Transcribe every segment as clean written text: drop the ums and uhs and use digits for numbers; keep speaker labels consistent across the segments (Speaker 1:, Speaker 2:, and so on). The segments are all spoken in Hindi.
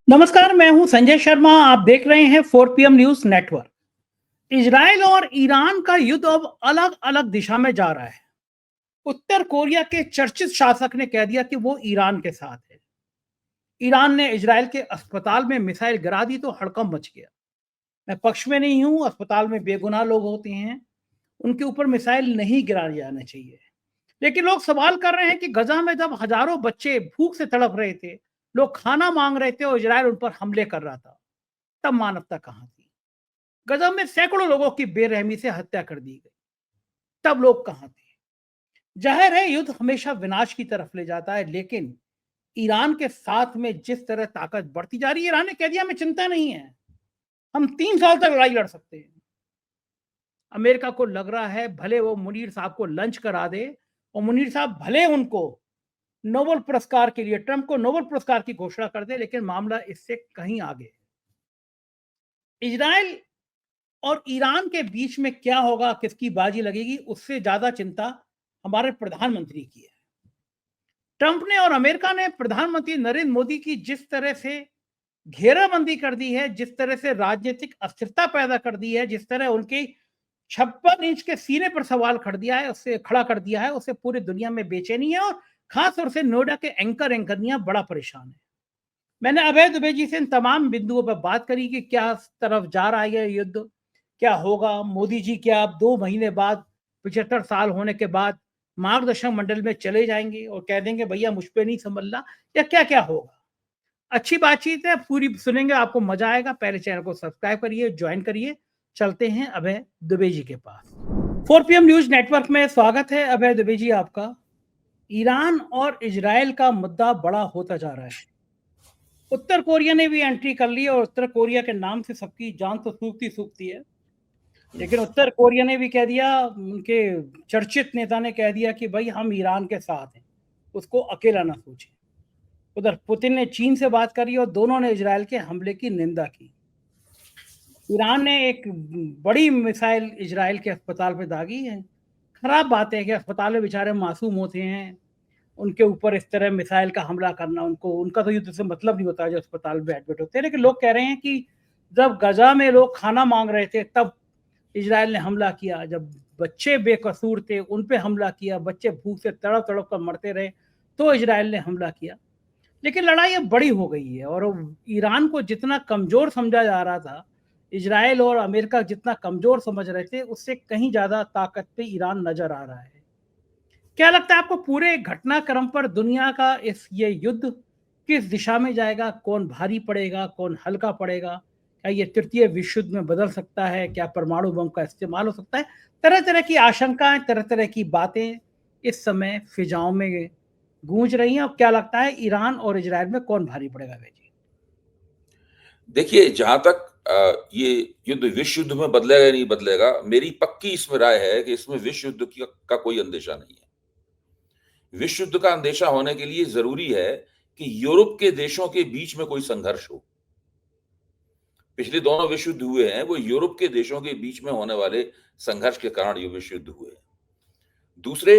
Speaker 1: नमस्कार, मैं हूं संजय शर्मा। आप देख रहे हैं 4 PM न्यूज नेटवर्क। इजराइल और ईरान का युद्ध अब अलग अलग दिशा में जा रहा है। उत्तर कोरिया के चर्चित शासक ने कह दिया कि वो ईरान के साथ है। ईरान ने इजराइल के अस्पताल में मिसाइल गिरा दी तो हड़कंप मच गया। मैं पक्ष में नहीं हूं, अस्पताल में बेगुनाह लोग होते हैं, उनके ऊपर मिसाइल नहीं गिराए जाने चाहिए। लेकिन लोग सवाल कर रहे हैं कि गजा में जब हजारों बच्चे भूख से तड़प रहे थे, लोग खाना मांग रहे थे और इजराइल उन पर हमले कर रहा था, तब मानवता कहाँ थी? गजब में सैकड़ों लोगों की बेरहमी से हत्या कर दी गई, तब लोग कहां थे? जाहिर है युद्ध हमेशा विनाश की तरफ ले जाता है, लेकिन ईरान के साथ में जिस तरह ताकत बढ़ती जा रही है, ईरान ने कह दिया हमें चिंता नहीं है, हम 3 साल तक लड़ाई लड़ सकते हैं। अमेरिका को लग रहा है भले वो मुनीर साहब को लंच करा दे और मुनीर साहब भले उनको नोबेल पुरस्कार के लिए, ट्रंप को नोबेल पुरस्कार की घोषणा कर दे, लेकिन मामला इससे कहीं आगे है। इजराइल और ईरान के बीच में क्या होगा, किसकी बाजी लगेगी, उससे ज्यादा चिंता हमारे प्रधानमंत्री की है। ट्रंप ने और अमेरिका ने प्रधानमंत्री नरेंद्र मोदी की जिस तरह से घेराबंदी कर दी है, जिस तरह से राजनीतिक अस्थिरता पैदा कर दी है, जिस तरह उनके 56 इंच के सीने पर सवाल खड़ा कर दिया है, उससे पूरी दुनिया में बेचैनी है और खास तौर से नोएडा के एंकरनियां बड़ा परेशान है। मैंने अभय दुबे जी से इन तमाम बिंदुओं पर बात करी कि क्या तरफ जा रहा है यह युद्ध, क्या होगा। मोदी जी क्या अब 2 महीने बाद, 75 साल होने के बाद मार्गदर्शक मंडल में चले जाएंगे और कह देंगे भैया मुझ पे नहीं संभलना, या क्या क्या होगा? अच्छी बातचीत है, पूरी सुनेंगे, आपको मजा आएगा। पहले चैनल को सब्सक्राइब करिए, ज्वाइन करिए। चलते हैं अभय दुबे जी के पास। 4 PM न्यूज नेटवर्क में स्वागत है अभय दुबे जी आपका। ईरान और इजराइल का मुद्दा बड़ा होता जा रहा है। उत्तर कोरिया ने भी एंट्री कर ली और उत्तर कोरिया के नाम से सबकी जान तो सूखती सूखती है, लेकिन उत्तर कोरिया ने भी कह दिया, उनके चर्चित नेता ने कह दिया कि भाई हम ईरान के साथ हैं, उसको अकेला ना सोचें। उधर पुतिन ने चीन से बात करी और दोनों ने इजराइल के हमले की निंदा की। ईरान ने एक बड़ी मिसाइल इजराइल के अस्पताल पे दागी है। खराब बात है कि अस्पताल में बेचारे मासूम होते हैं, उनके ऊपर इस तरह मिसाइल का हमला करना, उनका तो युद्ध से मतलब नहीं होता जो अस्पताल में एडमिट होते हैं। लेकिन लोग कह रहे हैं कि जब गजा में लोग खाना मांग रहे थे तब इजराइल ने हमला किया, जब बच्चे बेकसूर थे उन पे हमला किया, बच्चे भूख से तड़प तड़प कर मरते रहे तो इजराइल ने हमला किया। लेकिन लड़ाई अब बड़ी हो गई है और ईरान को जितना कमजोर समझा जा रहा था, इजराइल और अमेरिका जितना कमजोर समझ रहे थे, उससे कहीं ज्यादा ताकत पे ईरान नजर आ रहा है। क्या लगता है आपको पूरे घटनाक्रम पर दुनिया का ये युद्ध किस दिशा में जाएगा? कौन भारी पड़ेगा, कौन हल्का पड़ेगा? क्या ये तृतीय विश्व युद्ध में बदल सकता है? क्या परमाणु बम का इस्तेमाल हो सकता है? तरह तरह की आशंकाएं, तरह तरह की बातें इस समय फिजाओं में गूंज रही हैं। और क्या लगता है ईरान और इजराइल में कौन भारी पड़ेगा भाई जी?
Speaker 2: देखिए, जहाँ तक ये युद्ध विश्व युद्ध में बदलेगा या नहीं बदलेगा, मेरी पक्की इसमें राय है कि इसमें विश्व युद्ध का कोई अंदेशा नहीं है। विश्व युद्ध का अंदेशा होने के लिए ज़रूरी है कि यूरोप के देशों के बीच में कोई संघर्ष हो। पिछले दोनों विश्व युद्ध हुए हैं, वो यूरोप के देशों के बीच में होने वाले संघर्ष के कारण ये विश्व युद्ध हुए हैं। दूसरे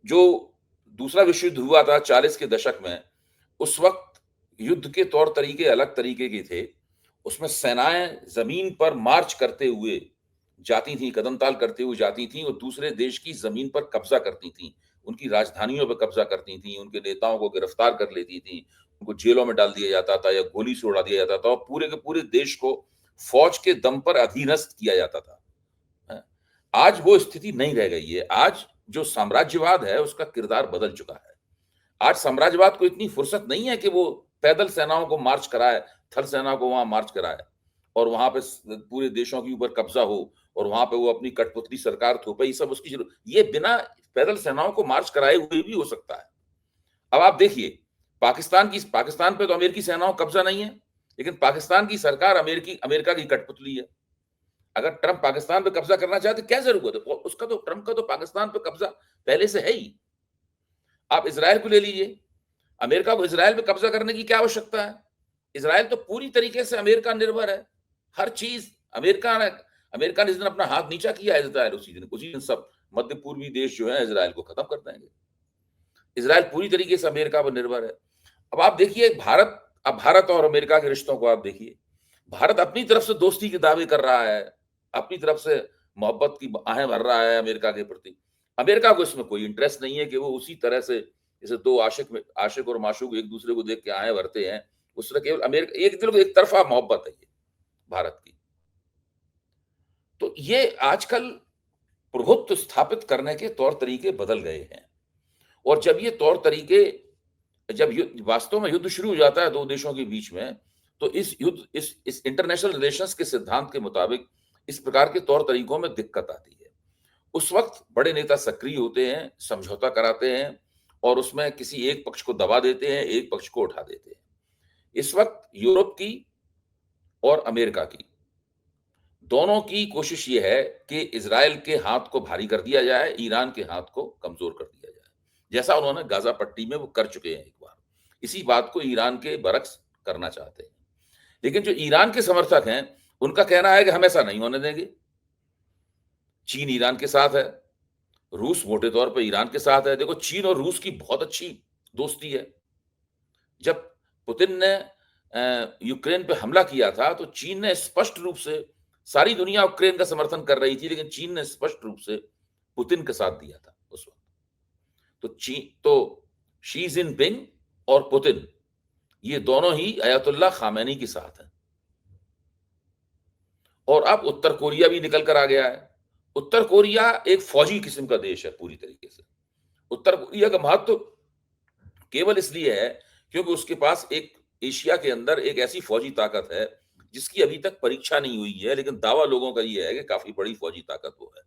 Speaker 2: जो दूसरा विश्व युद्ध हुआ था 40 के दशक में, उस वक़्त युद्ध के तौर तरीके अलग तरीके के थे। उसमें सेनाएँ ज़मीन पर मार्च करते हुए जाती थीं, कदमताल करते हुए जाती थीं और दूसरे देश की ज़मीन पर कब्ज़ा करती थीं। उनकी राजधानियों पर कब्ज़ा करती थीं, उनके नेताओं को गिरफ्तार कर लेती थीं, उनको जेलों में डाल दिया जाता था या गोली से उड़ा दिया जाता था और पूरे के पूरे देश को फ़ौज के दम पर अधीनस्थ किया जाता था। हैं? आज वो स्थिति नहीं रह गई है। आज जो साम्राज्यवाद है, उसका किरदार बदल चुका है। आज साम्राज्यवाद को इतनी फुर्सत नहीं है कि वो पैदल सेनाओं को मार्च कराए, थल सेना को वहां मार्च कराए और वहां पे पूरे देशों के ऊपर कब्जा हो और वहां पे वो अपनी कठपुतली सरकार थोपे। ये सब उसकी जरूरत, ये बिना पैदल सेनाओं को मार्च कराए हुए भी हो सकता है। अब आप देखिए, पाकिस्तान पे तो अमेरिकी सेनाओं का कब्जा नहीं है, लेकिन पाकिस्तान की सरकार अमेरिका की कठपुतली है। अगर ट्रंप पाकिस्तान पे कब्जा करना चाहते, क्या जरूरत है उसका? तो ट्रंप का तो पाकिस्तान पे कब्जा पहले से है ही। आप इसराइल को ले लीजिए, अमेरिका को इसराइल पे कब्जा करने की क्या आवश्यकता है? इसराइल तो पूरी तरीके से अमेरिका निर्भर है। हर चीज अमेरिका ने जिस दिन अपना हाथ नीचा किया इसराइल, उसी दिन सब मध्य पूर्वी देश जो है इसराइल को खत्म कर देंगे। इसराइल पूरी तरीके से अमेरिका पर निर्भर है। अब आप देखिए, भारत अब भारत और अमेरिका के रिश्तों को आप देखिए, भारत अपनी तरफ से दोस्ती के दावे कर रहा है, अपनी तरफ से मोहब्बत की आहें भर रहा है अमेरिका के प्रति। अमेरिका को इसमें कोई इंटरेस्ट नहीं है कि वो उसी तरह से जैसे 2 आशिक और माशूक एक दूसरे को देख के आहें भरते हैं, उस तरह केवल अमेरिका एक तरफ़ा मोहब्बत है ये भारत की। तो ये आजकल प्रभुत्व स्थापित करने के तौर तरीके बदल गए हैं और जब ये तौर तरीके जब वास्तव में युद्ध शुरू हो जाता है 2 देशों के बीच में, तो इस युद्ध इस इंटरनेशनल रिलेशंस के सिद्धांत के मुताबिक इस प्रकार के तौर तरीकों में दिक्कत आती है। उस वक़्त बड़े नेता सक्रिय होते हैं, समझौता कराते हैं और उसमें किसी एक पक्ष को दबा देते हैं, एक पक्ष को उठा देते हैं। इस वक़्त यूरोप की और अमेरिका की, दोनों की कोशिश ये है कि इज़राइल के हाथ को भारी कर दिया जाए, ईरान के हाथ को कमज़ोर कर दिया जाए। जैसा उन्होंने गाज़ा पट्टी में वो कर चुके हैं एक बार। इसी बात को ईरान के बरक्स करना चाहते हैं। लेकिन जो ईरान के समर्थक हैं, उनका कहना है कि हम ऐसा नहीं होने देंगे। चीन ईरान के साथ है, रूस मोटे तौर पे ईरान के साथ है। देखो चीन और रूस की बहुत अच्छी दोस्ती है। जब पुतिन ने यूक्रेन पे हमला किया था, तो चीन ने स्पष्ट रूप से सारी दुनिया यूक्रेन का समर्थन कर रही थी, लेकिन चीन ने स्पष्ट रूप से पुतिन का साथ दिया था उस वक़्त। तो शी जिनपिंग और पुतिन, ये दोनों ही अयतुल्लाह खामेनी के साथ हैं। और अब उत्तर कोरिया भी निकल कर आ गया है। उत्तर कोरिया एक फौजी किस्म का देश है पूरी तरीके से। उत्तर कोरिया का महत्व केवल इसलिए है क्योंकि उसके पास एक एशिया के अंदर एक ऐसी फौजी ताकत है जिसकी अभी तक परीक्षा नहीं हुई है, लेकिन दावा लोगों का ये है कि काफी बड़ी फौजी ताकत वो है।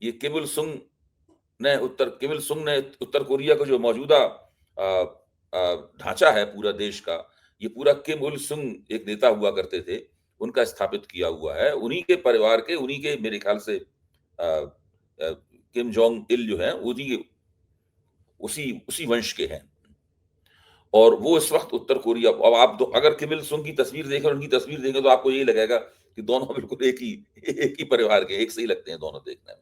Speaker 2: ये किम इल सुंग ने उत्तर कोरिया का जो मौजूदा ढांचा है पूरा देश का, ये पूरा किम इल सुंग एक नेता हुआ करते थे, उनका स्थापित किया हुआ है। उन्हीं के परिवार के, उन्हीं के मेरे ख्याल से किम जोंग इल जो है, उसी वंश के हैं। और वो इस वक्त उत्तर कोरिया, अब आप अगर किम इल सुंग की तस्वीर देखें और उनकी तस्वीर देखें तो आपको यही लगेगा कि दोनों बिल्कुल एक ही परिवार के, एक से ही लगते हैं दोनों देखने में।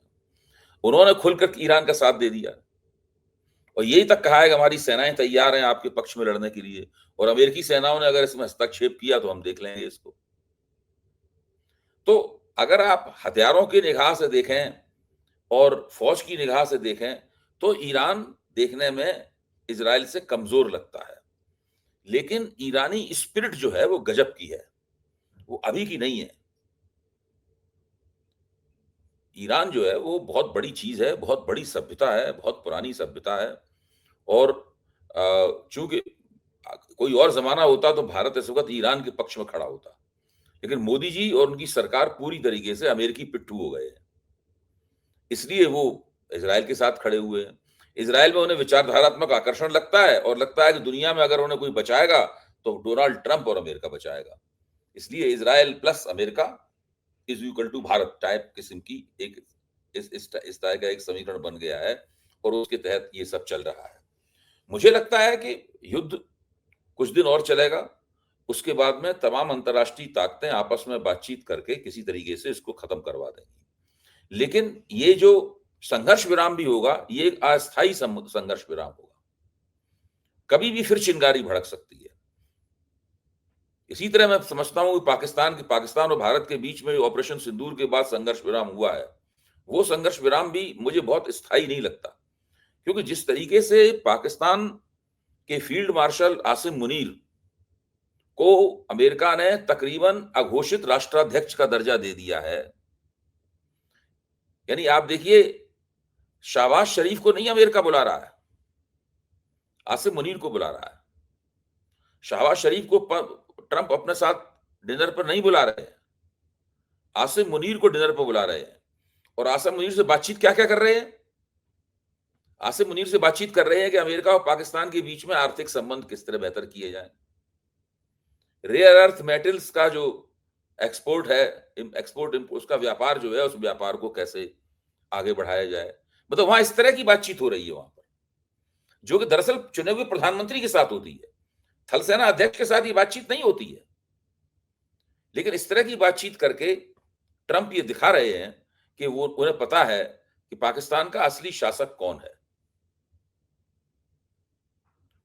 Speaker 2: उन्होंने खुलकर ईरान का साथ दे दिया और यही तक कहा है कि हमारी सेनाएं तैयार हैं आपके पक्ष में लड़ने के लिए, और अमेरिकी सेनाओं ने अगर इसमें हस्तक्षेप किया तो हम देख लेंगे इसको। तो अगर आप हथियारों की निगाह से देखें और फौज की निगाह से देखें तो ईरान देखने में इजराइल से कमजोर लगता है, लेकिन ईरानी स्पिरिट जो है वो गजब की है, वो अभी की नहीं है। ईरान जो है वो बहुत बड़ी चीज है, बहुत बड़ी सभ्यता है, बहुत पुरानी सभ्यता है। और चूंकि कोई और जमाना होता तो भारत इस वक्त ईरान के पक्ष में खड़ा होता, लेकिन मोदी जी और उनकी सरकार पूरी तरीके से अमेरिकी पिट्ठू हो गए हैं, इसलिए वो इजराइल के साथ खड़े हुए हैं। इजराइल में उन्हें विचारधारात्मक आकर्षण लगता है और लगता है कि दुनिया में अगर उन्हें कोई बचाएगा तो डोनाल्ड ट्रंप और अमेरिका बचाएगा। इसलिए Israel plus America is equal to Bharat type किस्म की एक इस तरह का एक समीकरण बन गया है और उसके तहत ये सब चल रहा है। मुझे लगता है कि युद्ध कुछ दिन और चलेगा, उसके बाद में तमाम अंतर्राष्ट्रीय ताकतें आपस में बातचीत करके किसी तरीके से इसको खत्म करवा देंगी। लेकिन ये जो संघर्ष विराम भी होगा, ये एक अस्थायी संघर्ष विराम होगा, कभी भी फिर चिंगारी भड़क सकती है। इसी तरह मैं समझता हूं कि पाकिस्तान और भारत के बीच में ऑपरेशन सिंदूर के बाद संघर्ष विराम हुआ है, वो संघर्ष विराम भी मुझे बहुत स्थायी नहीं लगता, क्योंकि जिस तरीके से पाकिस्तान के फील्ड मार्शल आसिम मुनीर को अमेरिका ने तकरीबन अघोषित राष्ट्राध्यक्ष का दर्जा दे दिया है। यानी आप देखिए, शहबाज शरीफ को नहीं अमेरिका बुला रहा है, आसिम मुनीर को बुला रहा है। शहबाज शरीफ को ट्रंप अपने साथ डिनर पर नहीं बुला रहे हैं, आसिम मुनीर को डिनर पर बुला रहे हैं। और आसिम मुनीर से बातचीत क्या क्या कर रहे हैं? आसिम मुनीर से बातचीत कर रहे हैं कि अमेरिका और पाकिस्तान के बीच में आर्थिक संबंध किस तरह बेहतर किए जाएं, रेयर अर्थ मेटल्स का जो एक्सपोर्ट उसका व्यापार जो है, उस व्यापार को कैसे आगे बढ़ाया जाए। मतलब वहां इस तरह की बातचीत हो रही है वहां पर, जो कि दरअसल चुने हुए प्रधानमंत्री के साथ होती है, थल सेना अध्यक्ष के साथ ये बातचीत नहीं होती है। लेकिन इस तरह की बातचीत करके ट्रंप ये दिखा रहे हैं कि वो उन्हें पता है कि पाकिस्तान का असली शासक कौन है।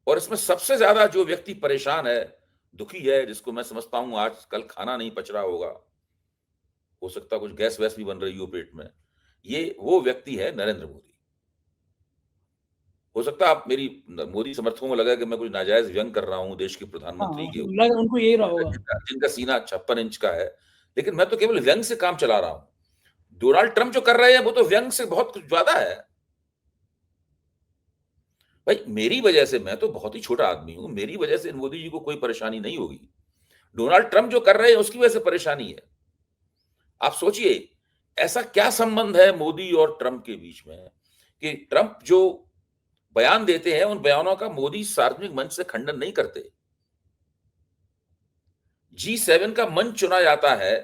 Speaker 2: और इसमें सबसे ज्यादा जो व्यक्ति परेशान है, दुखी है, जिसको मैं समझता हूं आज कल खाना नहीं पच रहा होगा, हो सकता कुछ गैस वैस भी बन रही हो पेट में, ये वो व्यक्ति है नरेंद्र मोदी। हो सकता है आप मेरी मोदी समर्थकों को लगा कि मैं कुछ नाजायज व्यंग कर रहा हूं देश के प्रधानमंत्री
Speaker 1: हाँ,
Speaker 2: के
Speaker 1: लग उनको यही रहा होगा।
Speaker 2: जिनका सीना 56 इंच का है, लेकिन मैं तो केवल व्यंग से काम चला रहा हूं। डोनाल्ड ट्रंप जो कर रहे हैं वो तो व्यंग से बहुत कुछ ज्यादा है। भाई मेरी वजह से, मैं तो बहुत ही छोटा आदमी हूं, मेरी वजह से मोदी जी को कोई परेशानी नहीं होगी। डोनाल्ड ट्रंप जो कर रहे हैं उसकी वजह से परेशानी है। आप सोचिए ऐसा क्या संबंध है मोदी और ट्रंप के बीच में कि ट्रंप जो बयान देते हैं उन बयानों का मोदी सार्वजनिक मंच से खंडन नहीं करते। G7 का मंच चुना जाता है,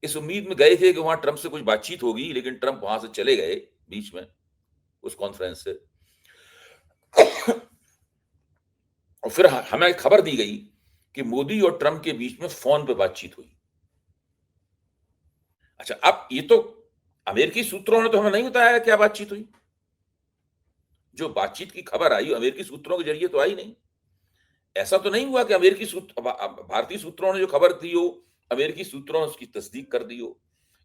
Speaker 2: इस उम्मीद में गए थे कि वहां ट्रंप से कुछ बातचीत होगी, लेकिन ट्रंप वहां से चले गए बीच में उस कॉन्फ्रेंस से। और फिर हमें खबर दी गई कि मोदी और ट्रंप के बीच में फोन पे बातचीत हुई। अच्छा, अब ये तो अमेरिकी सूत्रों ने तो हमें नहीं बताया क्या बातचीत हुई। जो बातचीत की खबर आई अमेरिकी सूत्रों के जरिए तो आई नहीं। ऐसा तो नहीं हुआ कि अमेरिकी सूत्र भारतीय सूत्रों ने जो खबर दी हो अमेरिकी सूत्रों ने उसकी तस्दीक कर दी हो,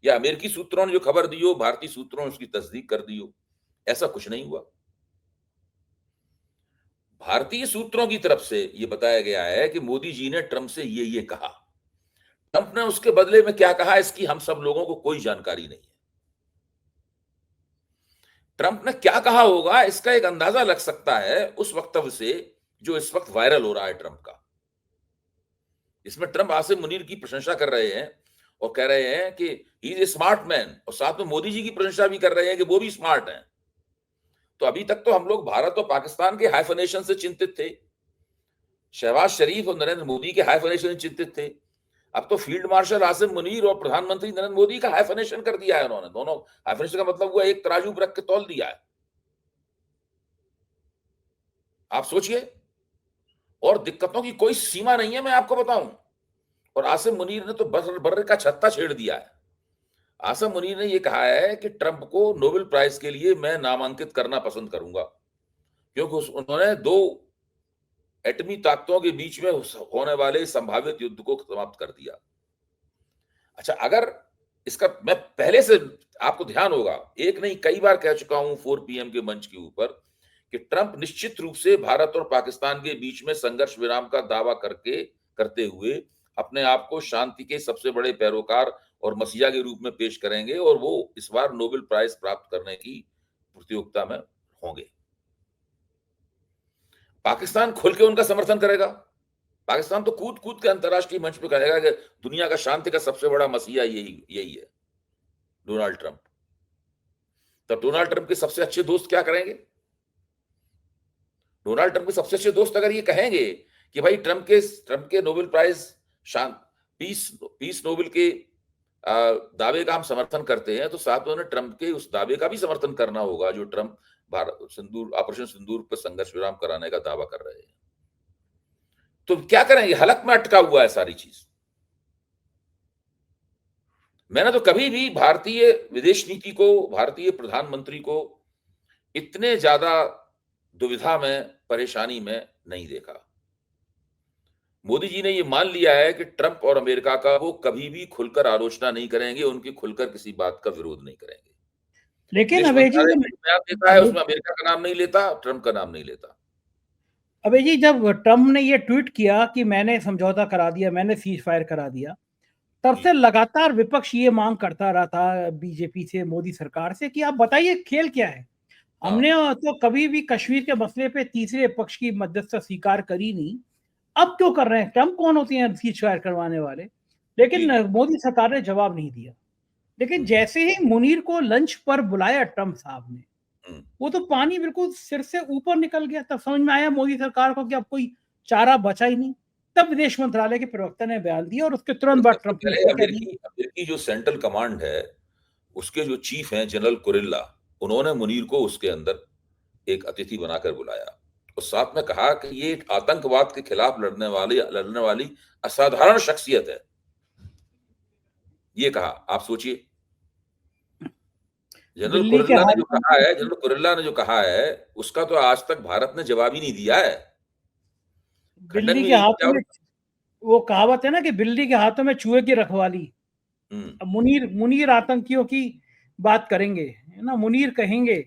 Speaker 2: या अमेरिकी सूत्रों ने जो खबर दी हो भारतीय सूत्रों ने उसकी तस्दीक कर दी हो। ऐसा कुछ नहीं हुआ। भारतीय सूत्रों की तरफ से यह बताया गया है कि मोदी जी ने ट्रंप से ये कहा। ट्रंप ने उसके बदले में क्या कहा इसकी हम सब लोगों को कोई जानकारी नहीं है। ट्रंप ने क्या कहा होगा इसका एक अंदाजा लग सकता है उस वक्तव्य से जो इस वक्त वायरल हो रहा है ट्रंप का। इसमें ट्रंप आसिम मुनीर की प्रशंसा कर रहे हैं और कह रहे हैं कि he is a smart man, और साथ में मोदी जी की प्रशंसा भी कर रहे हैं कि वो भी स्मार्ट हैं। तो अभी तक तो हम लोग भारत और पाकिस्तान के हाइफनेशन से चिंतित थे, शहबाज शरीफ और नरेंद्र मोदी के हाइफनेशन से चिंतित थे। अब तो फील्ड मार्शल आसिम मुनीर और प्रधानमंत्री नरेंद्र मोदी का हाइफनेशन कर दिया है उन्होंने। दोनों हाइफनेशन का मतलब हुआ एक तराजू पर रख के तौल दिया है। आप सोचिए, और दिक्कतों की कोई सीमा नहीं है, मैं आपको बताऊं। और आसिम मुनीर ने तो बर्र का छत्ता छेड़ दिया है। आसिम मुनीर ने यह कहा है कि ट्रंप को नोबेल प्राइज के लिए मैं नामांकित करना पसंद करूंगा, क्योंकि उन्होंने दो एटमी ताकतों के बीच में होने वाले संभावित युद्ध को समाप्त कर दिया। अच्छा, अगर इसका मैं पहले से, आपको ध्यान होगा, एक नहीं कई बार कह चुका हूं 4 PM के मंच के ऊपर कि ट्रंप निश्चित रूप से भारत और पाकिस्तान के बीच में संघर्ष विराम का दावा करते हुए अपने आप को शांति के सबसे बड़े पैरोकार और मसीहा के रूप में पेश करेंगे, और वो इस बार नोबेल प्राइज प्राप्त करने की प्रतियोगिता में होंगे। पाकिस्तान खुल के उनका समर्थन करेगा। पाकिस्तान तो कूद कूद के अंतरराष्ट्रीय मंच पर कहेगा कि दुनिया का शांति का सबसे बड़ा मसीहा यही है, डोनाल्ड ट्रंप। तो डोनाल्ड ट्रंप के सबसे अच्छे दोस्त क्या करेंगे? डोनाल्ड ट्रंप के सबसे अच्छे दोस्त अगर ये कहेंगे कि भाई ट्रंप के नोबेल प्राइज पीस नोबेल के दावे का हम समर्थन करते हैं, तो साथ में उन्हें ट्रंप के उस दावे का भी समर्थन करना होगा जो ट्रंप ऑपरेशन सिंदूर पर संघर्ष विराम कराने का दावा कर रहे हैं। तो क्या करेंगे? हलक में अटका हुआ है सारी चीज। मैंने तो कभी भी भारतीय विदेश नीति को, भारतीय प्रधानमंत्री को इतने ज्यादा दुविधा में, परेशानी में नहीं देखा। मोदी जी ने ये मान लिया है कि ट्रंप और अमेरिका का वो कभी भी खुलकर आलोचना नहीं करेंगे, उनकी खुलकर किसी बात का विरोध नहीं करेंगे।
Speaker 1: लेकिन
Speaker 2: विदेश
Speaker 1: अभय जी,
Speaker 2: मंत्रालय ने बयान देता है उसमें अमेरिका का नाम नहीं लेता, ट्रंप का नाम नहीं लेता।
Speaker 1: अभय जी, जब ट्रंप ने ये ट्वीट किया कि मैंने समझौता करा दिया, मैंने सीज फायर करा दिया, तब से लगातार विपक्ष ये मांग करता रहा था बीजेपी से, मोदी सरकार से, कि आप बताइए खेल क्या है। हमने तो कभी भी कश्मीर के मसले पे तीसरे पक्ष की मध्यस्थता स्वीकार करी नहीं, अब क्यों कर रहे हैं? ट्रंप कौन होते हैं सीज फायर करवाने वाले? लेकिन मोदी सरकार ने जवाब नहीं दिया। लेकिन जैसे ही मुनीर को लंच पर बुलाया ट्रंप साहब ने, वो तो पानी बिल्कुल सिर से ऊपर निकल गया। तब समझ में आया मोदी सरकार को कि अब कोई चारा बचा ही नहीं। तब विदेश मंत्रालय के प्रवक्ता ने बयान दिया और उसके तुरंत बाद ट्रंप ने
Speaker 2: अमेरिकी जो सेंट्रल कमांड है उसके जो चीफ हैं जनरल कुरिल्ला, उन्होंने मुनीर को उसके अंदर एक अतिथि बनाकर बुलाया और साथ में कहा कि ये एक आतंकवाद के खिलाफ लड़ने वाली असाधारण शख्सियत है। ये कहा, आप सोचिए।
Speaker 1: दिल्ली के हालात
Speaker 2: जनरल कुरेला ने जो कहा है, उसका तो आज तक भारत ने जवाब ही नहीं दिया है। खंडन
Speaker 1: बिल्ली
Speaker 2: भी
Speaker 1: के
Speaker 2: नहीं
Speaker 1: हाथों
Speaker 2: किया।
Speaker 1: में, वो कहावत है ना कि बिल्ली के हाथों में चूहे की रखवाली।
Speaker 2: हुँ।
Speaker 1: अब मुनीर मुनीर आतंकियों की बात करेंगे, है ना? मुनीर कहेंगे।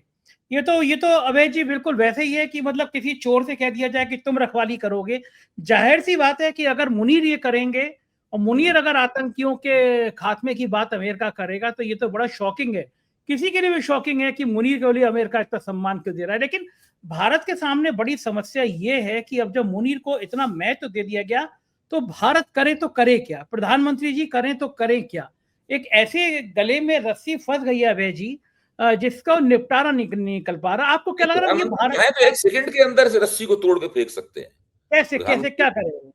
Speaker 1: ये तो अभय जी बिल्कुल वैसे ही है कि मतलब किसी चोर से कह दिया जाए कि तुम रखवाली करोगे। ज़ाहिर-सी बात है कि अगर मुनीर ये करेंगे और मुनीर
Speaker 2: हुँ।
Speaker 1: अगर आतंकियों के खात्मे की बात अमेरिका करेगा तो ये तो बड़ा शॉकिंग है। किसी के लिए भी शॉकिंग है कि मुनीर के लिए अमेरिका इतना सम्मान क्यों दे रहा है। लेकिन भारत के सामने बड़ी समस्या ये है कि अब जब मुनीर को इतना महत्व दे दिया गया, तो भारत करे तो करे क्या? प्रधानमंत्री जी करें तो करें क्या? एक ऐसे गले में रस्सी फँस गई है अभय जी, जिसका निपटारा निकल पा रहा। आपको क्या
Speaker 2: नहीं,
Speaker 1: लग रहा है ये
Speaker 2: प्रधानमंत्री
Speaker 1: भारत
Speaker 2: चाहे तो 1 सेकंड के अंदर से रस्सी को तोड़ के फेंक सकते हैं।
Speaker 1: कैसे कैसे
Speaker 2: प्रधानमंत्री
Speaker 1: क्या करेगा?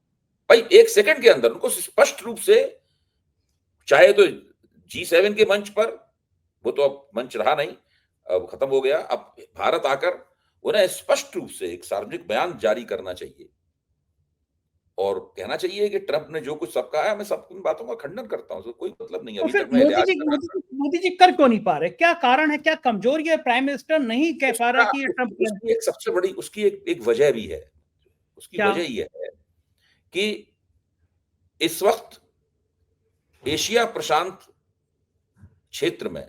Speaker 2: भाई 1 सेकंड के अंदर उनको स्पष्ट रूप से, चाहे तो G7 के मंच पर, वो तो अब मंच रहा नहीं, अब खत्म हो गया। अब भारत आकर उन्हें स्पष्ट रूप से एक सार्वजनिक बयान जारी करना चाहिए और कहना चाहिए कि ट्रंप ने जो कुछ सब कहा है, मैं सब उन बातों का खंडन करता हूँ, उसका कोई मतलब नहीं है।
Speaker 1: तो
Speaker 2: अभी
Speaker 1: फिर
Speaker 2: तक मैं लिहाज़ कर रहा था।
Speaker 1: मोदी जी कर क्यों नहीं पा रहे? क्या कारण है? क्या कमजोरी है? प्राइम मिनिस्टर नहीं कह पा रहा
Speaker 2: उसका
Speaker 1: कि ये ट्रंप किया।
Speaker 2: उसकी एक सबसे बड़ी उसकी एक वजह भी है। उसकी
Speaker 1: क्या?
Speaker 2: वजह ये है कि इस वक़्त एशिया प्रशांत क्षेत्र में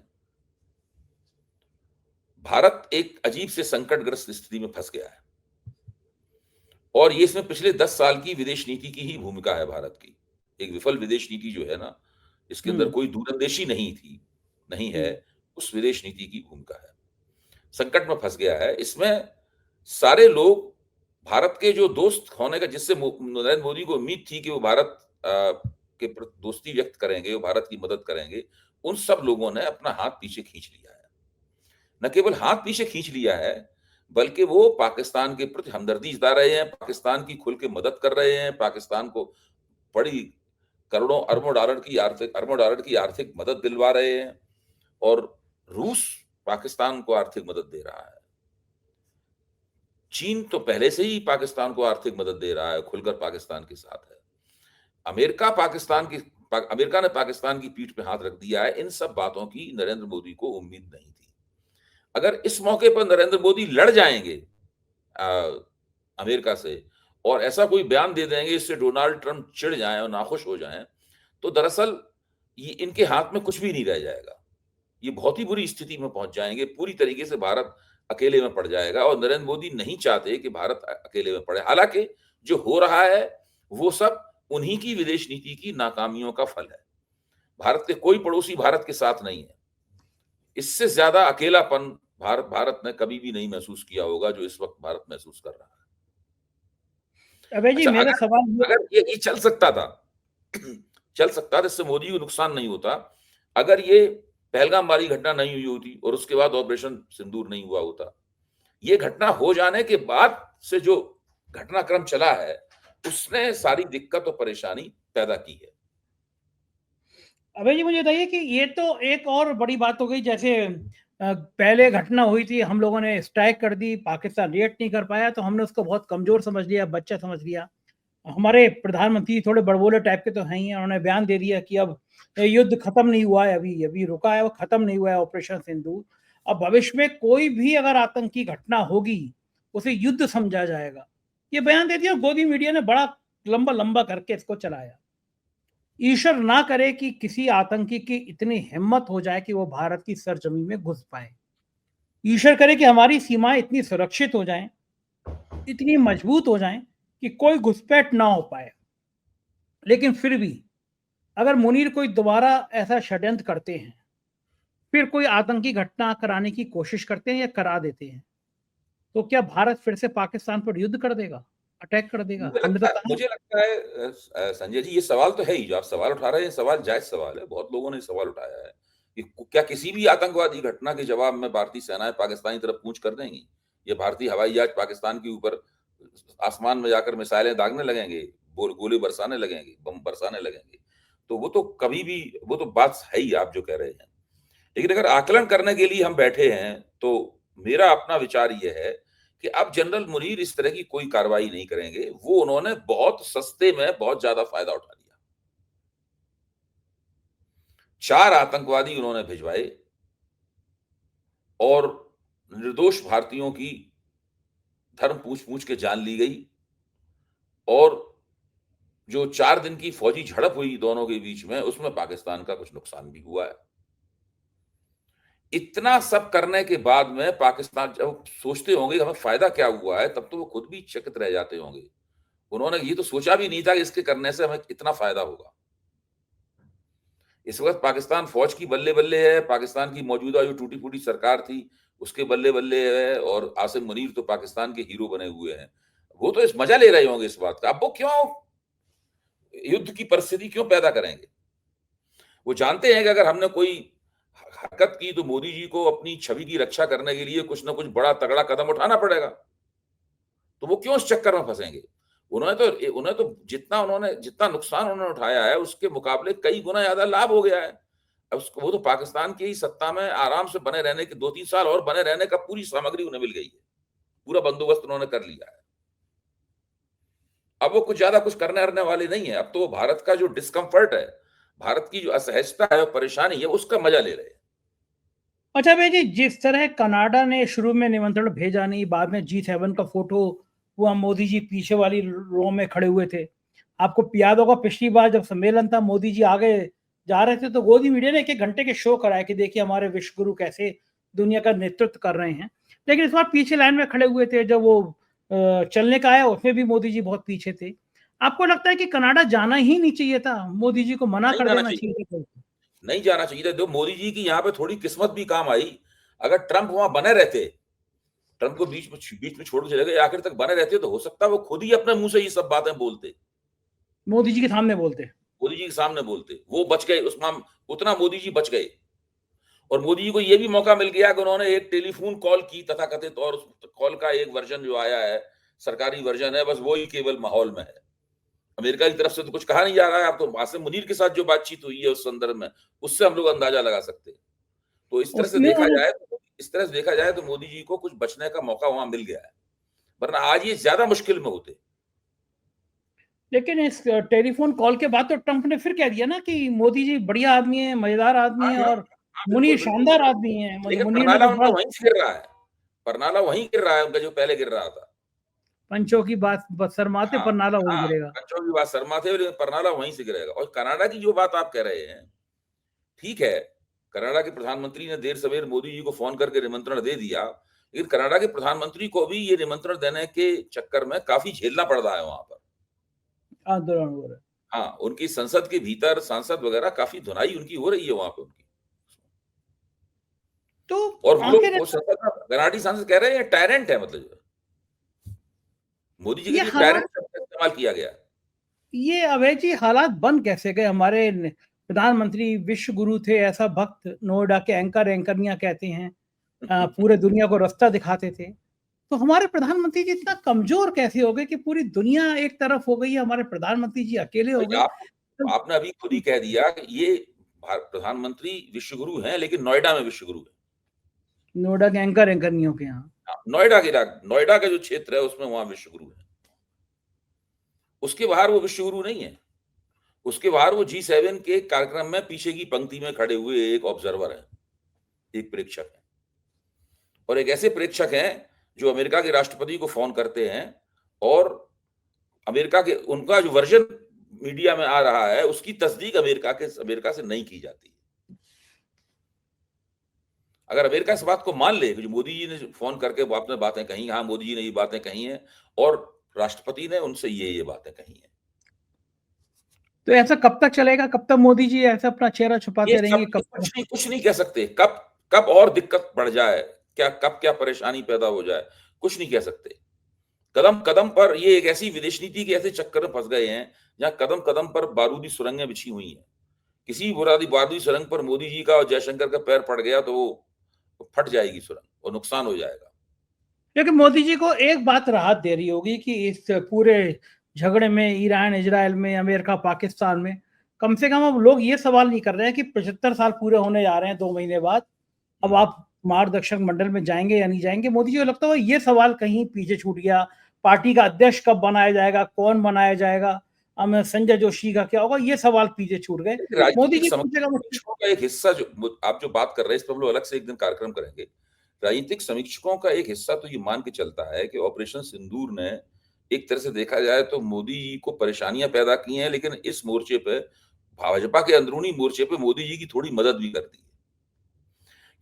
Speaker 2: भारत एक अजीब से संकटग्रस्त स्थिति में फँस गया है। और ये इसमें पिछले 10 साल की विदेश नीति की ही भूमिका है भारत की। एक विफल विदेश नीति जो है ना, इसके अंदर
Speaker 1: हुँ,
Speaker 2: कोई दूरंदेशी नहीं थी, नहीं है,
Speaker 1: हुँ,
Speaker 2: उस विदेश नीति की भूमिका है। संकट में फँस गया है। इसमें सारे लोग भारत के जो दोस्त होने का, जिससे नरेंद्र मोदी को उम्मीद थी कि वो भारत के प्रति दोस्ती व्यक्त करेंगे, वो भारत की मदद करेंगे, उन सब लोगों ने अपना हाथ पीछे खींच लिया है। न केवल हाथ पीछे खींच लिया है, बल्कि वो पाकिस्तान के प्रति हमदर्दी जता रहे हैं, पाकिस्तान की खुल के मदद कर रहे हैं, पाकिस्तान को बड़ी करोड़ों अरबों डॉलर की आर्थिक मदद दिलवा रहे हैं और रूस पाकिस्तान को आर्थिक मदद दे रहा है। चीन तो पहले से ही पाकिस्तान को आर्थिक मदद दे रहा है, खुलकर पाकिस्तान के साथ है। अमेरिका ने पाकिस्तान की पीठ पे हाथ रख दिया है। इन सब बातों की नरेंद्र मोदी को उम्मीद नहीं थी। अगर इस मौके पर नरेंद्र मोदी लड़ जाएंगे अ, अमेरिका से और ऐसा कोई बयान दे देंगे जिससे डोनाल्ड ट्रंप चिढ़ जाएं और नाखुश हो जाएं, तो दरअसल ये इनके हाथ में कुछ भी नहीं रह जाएगा। ये बहुत ही बुरी स्थिति में पहुंच जाएंगे। पूरी तरीके से भारत अकेले में पड़ जाएगा और नरेंद्र मोदी नहीं चाहते कि भारत अकेले में पड़े। हालांकि जो हो रहा है वो सब उन्हीं की विदेश नीति की नाकामियों का फल है। भारत के कोई पड़ोसी भारत के साथ नहीं है। इससे ज्यादा अकेलापन भारत ने कभी भी नहीं महसूस किया होगा जो इस वक्त भारत महसूस कर रहा है।
Speaker 1: अभय जी
Speaker 2: अच्छा,
Speaker 1: मेरा
Speaker 2: अगर
Speaker 1: सवाल ये।
Speaker 2: अगर ये चल सकता था, चल सकता था, इससे मोदी को नुकसान नहीं होता। अगर ये पहलगाम वाली घटना नहीं हुई होती और उसके बाद ऑपरेशन सिंदूर नहीं हुआ होता, ये घटना हो जाने के बाद से जो घटनाक्रम चला है, उसने सारी दिक्कत और परेशानी पैदा की है।
Speaker 1: अभय जी मुझे बताइए कि ये तो एक और बड़ी बात हो गई, जैसे पहले घटना हुई थी, हम लोगों ने स्ट्राइक कर दी, पाकिस्तान रिएक्ट नहीं कर पाया तो हमने उसको बहुत कमजोर समझ लिया, बच्चा समझ लिया। हमारे प्रधानमंत्री थोड़े बड़बोले टाइप के तो हैं ही, उन्होंने बयान दे दिया कि अब ये युद्ध खत्म नहीं हुआ है, अभी अभी रुका है, वो खत्म नहीं हुआ है ऑपरेशन सिंदूर। अब भविष्य में कोई भी अगर आतंकी घटना होगी उसे युद्ध समझा जाएगा, ये बयान दे दिया। गोदी मीडिया ने बड़ा लंबा लंबा करके इसको चलाया। ईश्वर ना करे कि किसी आतंकी की इतनी हिम्मत हो जाए कि वो भारत की सरजमीन में घुस पाए। ईश्वर करे कि हमारी सीमाएं इतनी सुरक्षित हो जाएं, इतनी मजबूत हो जाएं कि कोई घुसपैठ ना हो पाए। लेकिन फिर भी अगर मुनीर कोई दोबारा ऐसा षड्यंत्र करते हैं, फिर कोई आतंकी घटना कराने की कोशिश करते हैं या करा देते हैं, तो क्या भारत फिर से पाकिस्तान पर युद्ध कर देगा, अटैक कर देगा? हमने तो कहा।
Speaker 2: मुझे लगता है संजय जी, ये सवाल तो है ही, जो आप सवाल उठा रहे हैं, सवाल जायज सवाल है। बहुत लोगों ने सवाल उठाया है कि क्या किसी भी आतंकवादी घटना के जवाब में भारतीय सेनाएं पाकिस्तानी तरफ कूच कर देंगी? ये भारतीय हवाई जहाज पाकिस्तान के ऊपर आसमान में जाकर मिसाइलें दागने लगेंगे, गोले बरसाने लगेंगे, बम बरसाने लगेंगे? तो वो तो कभी भी, वो तो बात है ही आप जो कह रहे हैं। लेकिन अगर आकलन करने के लिए हम बैठे हैं, तो मेरा अपना विचार ये है कि अब जनरल मुनीर इस तरह की कोई कार्रवाई नहीं करेंगे। वो उन्होंने बहुत सस्ते में बहुत ज्यादा फायदा उठा लिया। 4 आतंकवादी उन्होंने भिजवाए, और निर्दोष भारतीयों की धर्म पूछ-पूछ के जान ली गई और जो 4 दिन की फौजी झड़प हुई दोनों के बीच में, उसमें पाकिस्तान का कुछ नुकसान भी हुआ है। इतना सब करने के बाद में पाकिस्तान जब सोचते होंगे हमें फ़ायदा क्या हुआ है, तब तो वो खुद भी चकित रह जाते होंगे। उन्होंने ये तो सोचा भी नहीं था कि इसके करने से हमें इतना फ़ायदा होगा। इस वक़्त पाकिस्तान फ़ौज की बल्ले-बल्ले है, पाकिस्तान की मौजूदा जो टूटी-फूटी सरकार थी, उसके बल्ले-बल्ले है और आसिम मुनीर तो पाकिस्तान के हीरो बने हुए हैं। वो तो इस मज़ा ले रहे होंगे इस बात का। अब वो क्यों युद्ध की परिस्थिति क्यों पैदा करेंगे? वो जानते हैं कि अगर हमने कोई हरकत की तो मोदी जी को अपनी छवि की रक्षा करने के लिए कुछ न कुछ बड़ा तगड़ा कदम उठाना पड़ेगा। तो वो क्यों इस चक्कर में फँसेंगे? उन्हें तो जितना नुकसान उन्होंने उठाया है, उसके मुकाबले कई गुना ज़्यादा लाभ हो गया है। अब उसको वो तो पाकिस्तान की ही सत्ता में आराम से बने रहने के 2-3 साल और बने रहने का पूरी सामग्री उन्हें मिल गई है। पूरा बंदोबस्त उन्होंने कर लिया है। अब वो कुछ ज़्यादा कुछ करने-वरने वाले नहीं है। अब तो वो भारत का जो डिस्कम्फर्ट है, भारत की जो असहजता है, परेशानी है, उसका मज़ा ले रहे हैं।
Speaker 1: अच्छा भैया जी, जिस तरह कनाडा ने शुरू में निमंत्रण भेजा नहीं, बाद में G7 का फोटो हुआ, मोदी जी पीछे वाली रो में खड़े हुए थे। आपको याद होगा पिछली बार जब सम्मेलन था, मोदी जी आगे जा रहे थे तो गोदी मीडिया ने 1-1 घंटे के शो कराए कि देखिए हमारे विश्व गुरु कैसे दुनिया का नेतृत्व कर रहे हैं। लेकिन इस बार पीछे लाइन में खड़े हुए थे, जब वो चलने का आया उसमें भी मोदी जी बहुत पीछे थे। आपको लगता है कि कनाडा जाना ही नहीं चाहिए था? मोदी जी को मना
Speaker 2: नहीं
Speaker 1: कर
Speaker 2: जाना
Speaker 1: देना
Speaker 2: चाहिए।
Speaker 1: चाहिए था?
Speaker 2: नहीं जाना चाहिए था। तो मोदी जी की यहाँ पे थोड़ी किस्मत भी काम आई। अगर ट्रंप वहाँ बने रहते, ट्रंप को बीच में छोड़ के चले गए, आखिर तक बने रहते तो हो सकता है वो खुद ही अपने मुँह से ये सब बातें बोलते।
Speaker 1: मोदी जी के सामने बोलते।
Speaker 2: मोदी जी के सामने बोलते। वो बच गए उस माम उतना मोदी जी बच गए। और मोदी जी को ये भी मौका मिल गया कि उन्होंने एक टेलीफ़ोन कॉल की तथाकथित और उस कॉल का एक वर्ज़न जो आया है, सरकारी वर्ज़न है, बस वो ही केवल माहौल में है। अमेरिका की तरफ से तो कुछ कहा नहीं जा रहा है। आप तो आसिम मुनीर के साथ जो बातचीत हुई है उस संदर्भ में, उससे हम लोग अंदाज़ा लगा सकते हैं। तो
Speaker 1: उसमें
Speaker 2: इस तरह से देखा जाए तो मोदी जी को कुछ बचने का मौका वहाँ मिल गया है। वरना आज ये ज़्यादा मुश्किल में होते।
Speaker 1: लेकिन इस टेलीफोन कॉल के बाद तो ट्रंप ने फिर कह दिया ना कि मोदी जी बढ़िया आदमी है, मजेदार आदमी
Speaker 2: हाँ,
Speaker 1: है
Speaker 2: हाँ।
Speaker 1: और
Speaker 2: हाँ,
Speaker 1: मुनीर
Speaker 2: बिल्कुल, बिल्कुल।
Speaker 1: शानदार आदमी है।
Speaker 2: लेकिन
Speaker 1: मुनीर ने
Speaker 2: परनाला
Speaker 1: तो
Speaker 2: उनका
Speaker 1: बड़ा
Speaker 2: वहीं से गिर रहा है। परनाला वहीं गिर रहा है उनका जो पहले गिर रहा था।
Speaker 1: पंचों की बात शर्माते
Speaker 2: हाँ,
Speaker 1: पर नाला वही
Speaker 2: हाँ,
Speaker 1: गिरेगा।
Speaker 2: बच्चों की बात शर्मा थे लेकिन परनाला वहीं से गिरेगा। और कनाडा की जो बात आप कह रहे हैं, ठीक है, कनाडा के प्रधानमंत्री ने देर-सवेर मोदी जी को फ़ोन करके निमंत्रण दे दिया, लेकिन कनाडा के प्रधानमंत्री को भी ये निमंत्रण देने के चक्कर में काफ़ी झेलना पड़ रहा है वहाँ पर।
Speaker 1: आंदोलन हो रहा है।
Speaker 2: हाँ, उनकी संसद के भीतर सांसद वगैरह काफ़ी धुनाई उनकी हो रही है वहाँ पे उनकी।
Speaker 1: तो
Speaker 2: और वो लोग
Speaker 1: आखिर
Speaker 2: वो संसद में कनाडी सांसद कह रहे हैं ये टायरेंट है मतलब जो है। मोदी जी के
Speaker 1: ये
Speaker 2: लिए
Speaker 1: हालात
Speaker 2: टायरेंट शब्द का इस्तेमाल किया गया है।
Speaker 1: ये अभय जी हालात बन कैसे गए? हमारे प्रधानमंत्री विश्व गुरु थे, ऐसा भक्त, नोएडा के एंकरियां कहते हैं, पूरे दुनिया को रास्ता दिखाते थे। तो हमारे प्रधानमंत्री जी इतना कमजोर कैसे हो गए कि पूरी दुनिया एक तरफ हो गई है, हमारे प्रधानमंत्री जी अकेले हो
Speaker 2: भाई
Speaker 1: गए? तो
Speaker 2: आपने अभी खुद ही कह दिया कि ये प्रधानमंत्री विश्वगुरु हैं लेकिन नोएडा में विश्वगुरु हैं।
Speaker 1: नोएडा के एंकरियों के यहाँ।
Speaker 2: हाँ, नोएडा का जो क्षेत्र है उसमें वहाँ विश्वगुरु है। उसके बाहर वो विश्वगुरु नहीं है। उसके बाहर वो G7 के कार्यक्रम में पीछे की पंक्ति में खड़े हुए एक ऑब्जर्वर हैं, एक प्रेक्षक हैं। और एक ऐसे प्रेक्षक हैं जो अमेरिका के राष्ट्रपति को फ़ोन करते हैं और उनका जो वर्ज़न मीडिया में आ रहा है उसकी तस्दीक अमेरिका से नहीं की जाती। अगर अमेरिका इस बात को मान ले कि जो मोदी जी ने फ़ोन करके वो आपने बातें कही, हाँ, मोदी जी ने ये बातें कही हैं और राष्ट्रपति ने उनसे ये बातें कही हैं।
Speaker 1: तो ऐसा कब तक चलेगा? कब तक मोदी जी ऐसा अपना चेहरा
Speaker 2: ये
Speaker 1: छुपाते
Speaker 2: सब
Speaker 1: रहेंगे?
Speaker 2: ये
Speaker 1: कब तक?
Speaker 2: कुछ नहीं कह सकते। कब कब और दिक्कत बढ़ जाए, क्या परेशानी पैदा हो जाए, कुछ नहीं कह सकते। कदम-कदम पर ये एक ऐसी विदेश नीति के ऐसे चक्कर में फँस गए हैं, जहाँ कदम-कदम पर बारूदी सुरंगें बिछी हुई हैं। किसी बारूदी सुरंग पर मोदी जी का और जयशंकर का पैर पड़ गया तो वो फट जाएगी सुरंग और नुकसान हो जाएगा।
Speaker 1: लेकिन मोदी जी को एक बात राहत दे रही होगी कि इस पूरे झगड़े में, ईरान इजराइल में, अमेरिका पाकिस्तान में, कम से कम अब लोग ये सवाल नहीं कर रहे हैं कि 75 साल पूरे होने जा रहे हैं 2 महीने बाद, अब आप मार्गदर्शक मंडल में जाएंगे या नहीं जाएंगे? मोदी जी को लगता है ये सवाल कहीं पीछे छूट गया। पार्टी का अध्यक्ष कब बनाया जाएगा, कौन बनाया जाएगा, संजय जोशी का क्या होगा, ये सवाल पीछे छूट गए। मोदी
Speaker 2: राजनीतिक
Speaker 1: जी पूछेगा मुझसे।
Speaker 2: समस्याओं का एक हिस्सा जो आप जो बात कर रहे हैं इस पर हम लोग अलग से एक दिन कार्यक्रम करेंगे। राजनीतिक समीक्षकों का एक हिस्सा तो ये मान के चलता है कि ऑपरेशन सिंदूर ने एक तरह से देखा जाए तो मोदी जी को परेशानियां पैदा की हैं, लेकिन इस मोर्चे पे, भाजपा के अंदरूनी मोर्चे पे मोदी जी की थोड़ी मदद भी कर दी है।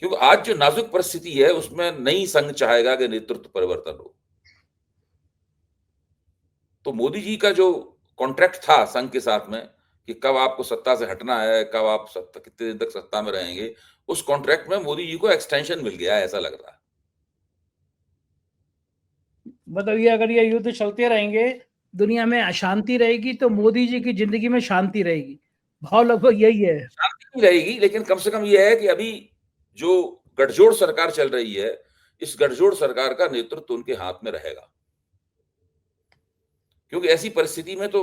Speaker 2: क्योंकि आज जो नाजुक परिस्थिति है उसमें नई संघ चाहेगा कि नेतृत्व परिवर्तन हो। तो मोदी जी का जो कॉन्ट्रैक्ट था संघ के साथ में कि कब आपको सत्ता से हटना है, कब आप सत्ता कितने दिन तक सत्ता में रहेंगे, उस कॉन्ट्रैक्ट में मोदी जी को एक्सटेंशन मिल गया है, ऐसा लग रहा है।
Speaker 1: मतलब ये अगर ये युद्ध चलते रहेंगे, दुनिया में अशांति रहेगी तो मोदी जी की जिंदगी में शांति रहेगी। भाव लगभग यही है।
Speaker 2: शांति नहीं रहेगी, लेकिन कम से कम ये है कि अभी जो गठजोड़ सरकार चल रही है, इस गठजोड़ सरकार का नेतृत्व उनके हाथ में रहेगा। क्योंकि ऐसी परिस्थिति में तो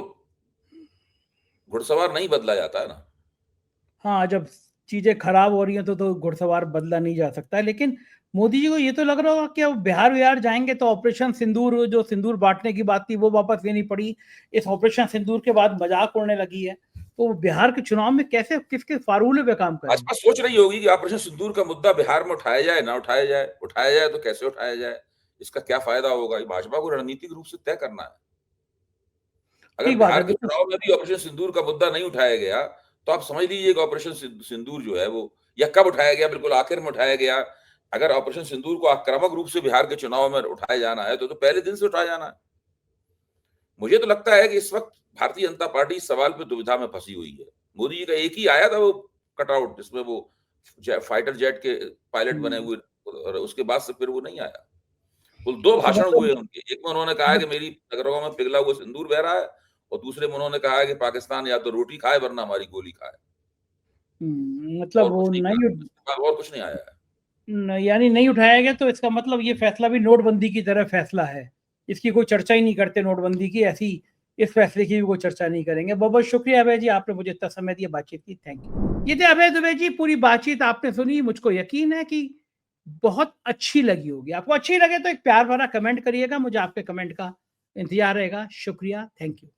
Speaker 2: घुड़सवार नहीं बदला जाता है ना।
Speaker 1: हाँ, जब चीजें खराब हो रही हैं तो घुड़सवार बदला नहीं जा सकता है। लेकिन मोदी जी को ये तो लग रहा होगा कि अब बिहार जाएंगे तो ऑपरेशन सिंदूर, जो सिंदूर बांटने की बात थी, वो वापस लेनी पड़ी। इस ऑपरेशन सिंदूर के बाद मजाक उड़ने लगी है। तो बिहार के चुनाव में कैसे किसके फारूले पे काम करेंगे?
Speaker 2: भाजपा सोच रही होगी कि ऑपरेशन सिंदूर का मुद्दा बिहार में उठाया जाए, ना उठाया जाए, उठाया जाए तो कैसे उठाया जाए, इसका क्या फायदा होगा, ये भाजपा को रणनीतिक रूप से तय करना है। अगर
Speaker 1: ठीक बात है,
Speaker 2: बिहार के चुनाव में भी ऑपरेशन सिंदूर का मुद्दा नहीं उठाया गया, तो आप समझ लीजिए कि ऑपरेशन सिंदूर जो है वो, या कब उठाया गया, बिल्कुल आखिर में उठाया गया। अगर ऑपरेशन सिंदूर को आक्रामक रूप से बिहार के चुनाव में उठाया जाना है, तो पहले दिन से उठाया जाना है। मुझे तो लगता है कि इस वक्त भारतीय जनता पार्टी इस सवाल पे दुविधा में फंसी हुई है। मोदी जी का एक ही आया था वो कटआउट, जिसमें वो फाइटर जेट के पायलट बने हुए, और उसके बाद से फिर वो नहीं आया। कुल 2
Speaker 1: तो
Speaker 2: भाषण हुए
Speaker 1: मतलब
Speaker 2: उनके। एक में उन्होंने कहा है कि मेरी रगों में पिघला हुआ सिंदूर बह रहा है, और दूसरे में उन्होंने कहा है कि पाकिस्तान या तो रोटी खाए वरना हमारी गोली खाए।
Speaker 1: मतलब
Speaker 2: और
Speaker 1: वो
Speaker 2: कुछ नहीं
Speaker 1: नहीं,
Speaker 2: कहा, उसके बाद और कुछ नहीं आया है।
Speaker 1: यानी नहीं उठाया गया, तो इसका मतलब ये फैसला भी नोटबंदी की तरह फैसला है। इसकी कोई चर्चा ही नहीं करते नोटबंदी की, ऐसी इस फैसले की भी कोई चर्चा नहीं करेंगे। बहुत बहुत शुक्रिया अभय जी, आपने मुझे इतना समय दिया, बातचीत की, थैंक यू। ये थे अभय दुबे जी। पूरी बातचीत आपने सुनी, मुझको यकीन है कि बहुत अच्छी लगी होगी। आपको अच्छी लगे तो एक प्यार भरा कमेंट करिएगा, मुझे आपके कमेंट का इंतजार रहेगा। शुक्रिया, थैंक यू।